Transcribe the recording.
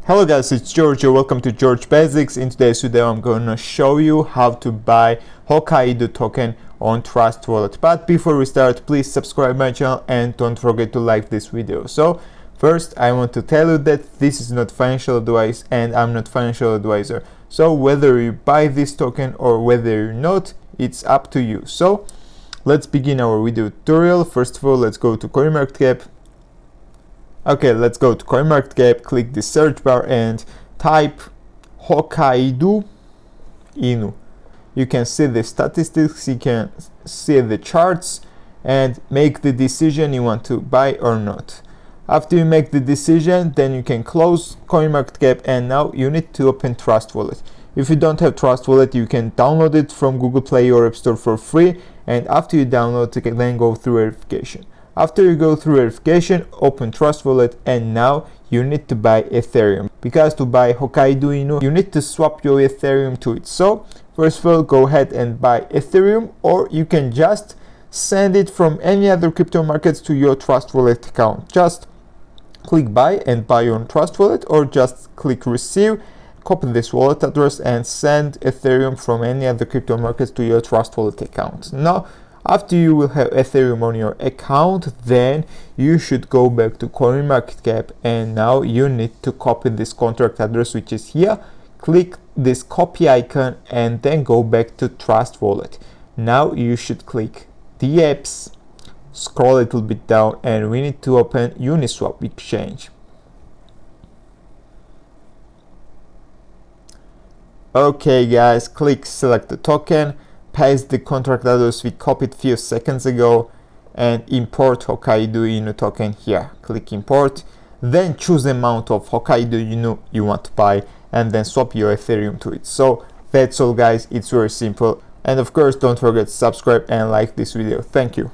Hello guys, it's George. Welcome to George Basics. In today's video I'm gonna show you how to buy Hokkaidu token on Trustwallet. But before we start, please subscribe my channel and don't forget to like this video. So first I want to tell you that this is not financial advice and I'm not financial advisor. So whether you buy this token or whether you're not, it's up to you. So let's begin our video tutorial. First of all, let's go to CoinMarketCap. Okay, let's go to CoinMarketCap, click the search bar and type Hokkaidu Inu. You can see the statistics, you can see the charts and make the decision you want to buy or not. After you make the decision, then you can close CoinMarketCap and now you need to open Trustwallet. If you don't have Trustwallet, you can download it from Google Play or App Store for free, and after you download, you can then go through verification. After you go through verification, open Trustwallet and now you need to buy Ethereum. Because to buy Hokkaidu Inu, you need to swap your Ethereum to it. So first of all, go ahead and buy Ethereum, or you can just send it from any other crypto markets to your Trustwallet account. Just click buy and buy on Trustwallet, or just click receive, copy this wallet address and send Ethereum from any other crypto markets to your Trustwallet account. Now, after you will have Ethereum on your account, then you should go back to CoinMarketCap and now you need to copy this contract address which is here. Click this copy icon and then go back to Trustwallet. Now you should click the apps, scroll a little bit down, and we need to open Uniswap exchange. Okay guys, click select the token, paste the contract address we copied few seconds ago and import Hokkaidu Inu token here. Click import, then choose the amount of Hokkaidu Inu you want to buy and then swap your Ethereum to it. So that's all guys, it's very simple, and of course don't forget to subscribe and like this video. Thank you.